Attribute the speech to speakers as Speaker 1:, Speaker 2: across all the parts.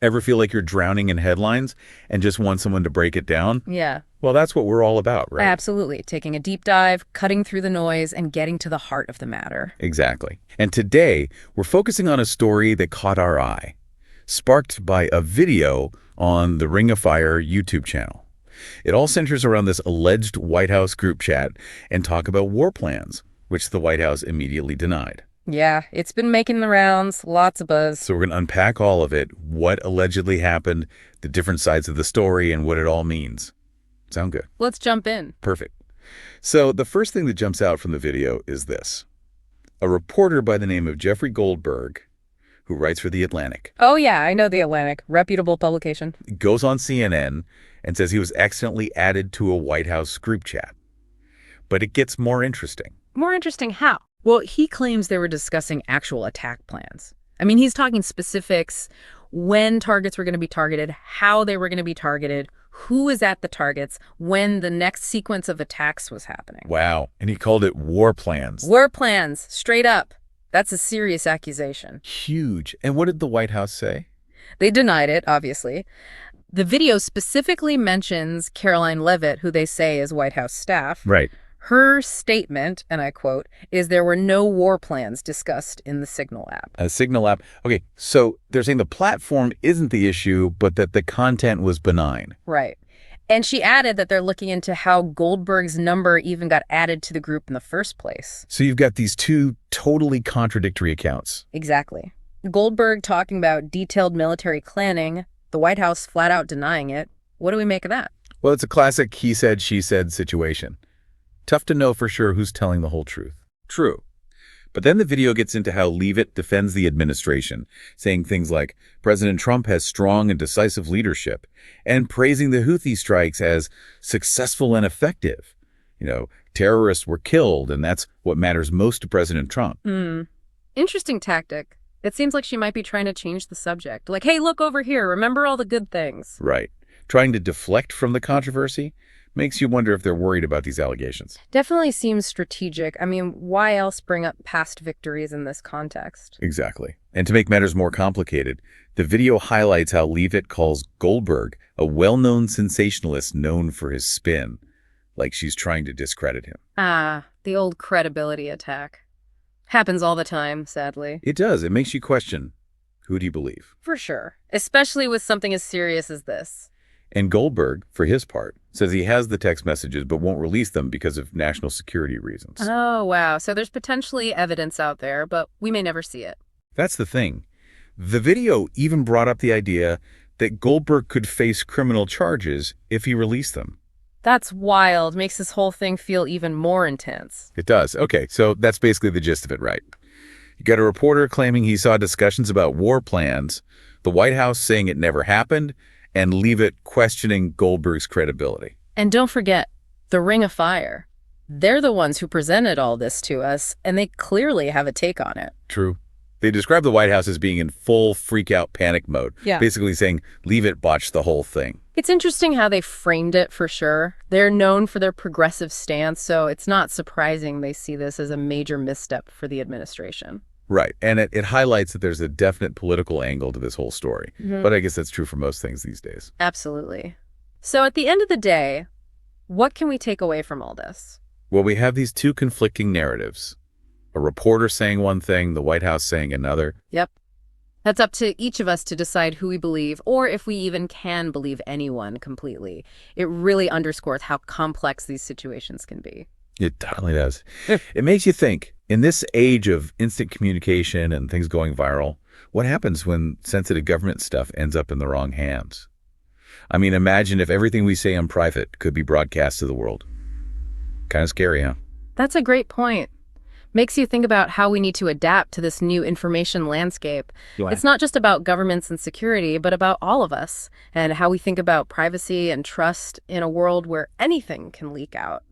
Speaker 1: Ever feel like you're drowning in headlines and just want someone to break it down?
Speaker 2: Yeah,
Speaker 1: Well, that's what we're all about, right?
Speaker 2: absolutely. Taking a deep dive, cutting through the noise, and getting to the heart of the matter.
Speaker 1: Exactly. And today, we're focusing on a story that caught our eye, sparked by a video on the Ring of Fire YouTube channel. It all centers around this alleged White House group chat and talk about war plans, which the White House immediately denied.
Speaker 2: Yeah, it's been making the rounds, lots of buzz.
Speaker 1: So we're going to unpack all of it, what allegedly happened, the different sides of the story, and what it all means. Sound good?
Speaker 2: Let's jump in.
Speaker 1: Perfect. So the first thing that jumps out from the video is this. A reporter by the name of Jeffrey Goldberg, who writes for The Atlantic,
Speaker 2: Oh yeah, I know The Atlantic, reputable publication.
Speaker 1: goes on CNN and says he was accidentally added to a White House group chat. But it gets more interesting.
Speaker 2: More interesting how? Well, he claims they were discussing actual attack plans. I mean, he's talking specifics, when targets were going to be targeted, how they were going to be targeted, who was at the targets, when the next sequence of attacks was happening.
Speaker 1: Wow. And he called it war plans.
Speaker 2: War plans, straight up. That's a serious accusation.
Speaker 1: Huge. And what did the White House say?
Speaker 2: They denied it, obviously. The video specifically mentions Karoline Leavitt, who they say is White House staff.
Speaker 1: Right.
Speaker 2: Her statement, and I quote, is there were no war plans discussed in the Signal app.
Speaker 1: A Signal app. Okay, so they're saying the platform isn't the issue, but that the content was benign.
Speaker 2: Right. And she added that they're looking into how Goldberg's number even got added to the group in the first place.
Speaker 1: So you've got these two totally contradictory accounts.
Speaker 2: Exactly. Goldberg talking about detailed military planning, the White House flat out denying it. What do we make of that?
Speaker 1: Well, it's a classic he said, she said situation. Tough to know for sure who's telling the whole truth. True. But then the video gets into how Leavitt defends the administration, saying things like President Trump has strong and decisive leadership, and praising the Houthi strikes as successful and effective. Terrorists were killed, and that's what matters most to President Trump.
Speaker 2: Interesting tactic. It seems like she might be trying to change the subject. Like, hey, look over here. Remember all the good things.
Speaker 1: Right. Trying to deflect from the controversy makes you wonder if they're worried about these allegations.
Speaker 2: Definitely seems strategic. I mean, why else bring up past victories in this context?
Speaker 1: Exactly. And to make matters more complicated, the video highlights how Leavitt calls Goldberg a well-known sensationalist known for his spin, like she's trying to discredit him.
Speaker 2: Ah, the old credibility attack. Happens all the time, sadly.
Speaker 1: It does. It makes you question, who do you believe?
Speaker 2: For sure. Especially with something as serious as this.
Speaker 1: And Goldberg, for his part, says he has the text messages but won't release them because of national security reasons.
Speaker 2: Oh, wow. So there's potentially evidence out there, but we may never see it.
Speaker 1: That's the thing. The video even brought up the idea that Goldberg could face criminal charges if he released them.
Speaker 2: That's wild. Makes this whole thing feel even more intense.
Speaker 1: It does. Okay, so that's basically the gist of it, right? You got a reporter claiming he saw discussions about war plans, the White House saying it never happened, and Leavitt questioning Goldberg's credibility.
Speaker 2: And don't forget, the Ring of Fire. They're the ones who presented all this to us, and they clearly have a take on it.
Speaker 1: True. They describe the White House as being in full freak-out panic mode,
Speaker 2: Yeah.
Speaker 1: basically saying Leavitt botched the whole thing.
Speaker 2: It's interesting how they framed it, for sure. They're known for their progressive stance, so it's not surprising they see this as a major misstep for the administration.
Speaker 1: Right, and it highlights that there's a definite political angle to this whole story. But I guess that's true for most things these days.
Speaker 2: Absolutely. So at the end of the day, what can we take away from all this?
Speaker 1: Well, we have these two conflicting narratives. A reporter saying one thing, the White House saying another.
Speaker 2: Yep. That's up to each of us to decide who we believe, or if we even can believe anyone completely. It really underscores how complex these situations can be.
Speaker 1: It totally does. It makes you think, in this age of instant communication and things going viral, what happens when sensitive government stuff ends up in the wrong hands? I mean, imagine if everything we say in private could be broadcast to the world. Kind of scary, huh?
Speaker 2: That's a great point. Makes you think about how we need to adapt to this new information landscape. It's not just about governments and security, but about all of us, and how we think about privacy and trust in a world where anything can leak out.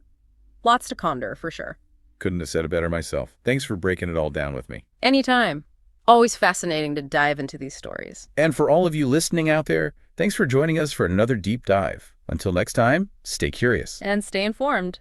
Speaker 2: Lots to ponder, for sure.
Speaker 1: Couldn't have said it better myself. Thanks for breaking it all down with me.
Speaker 2: Anytime. Always fascinating to dive into these stories.
Speaker 1: And for all of you listening out there, thanks for joining us for another deep dive. Until next time, stay curious.
Speaker 2: And stay informed.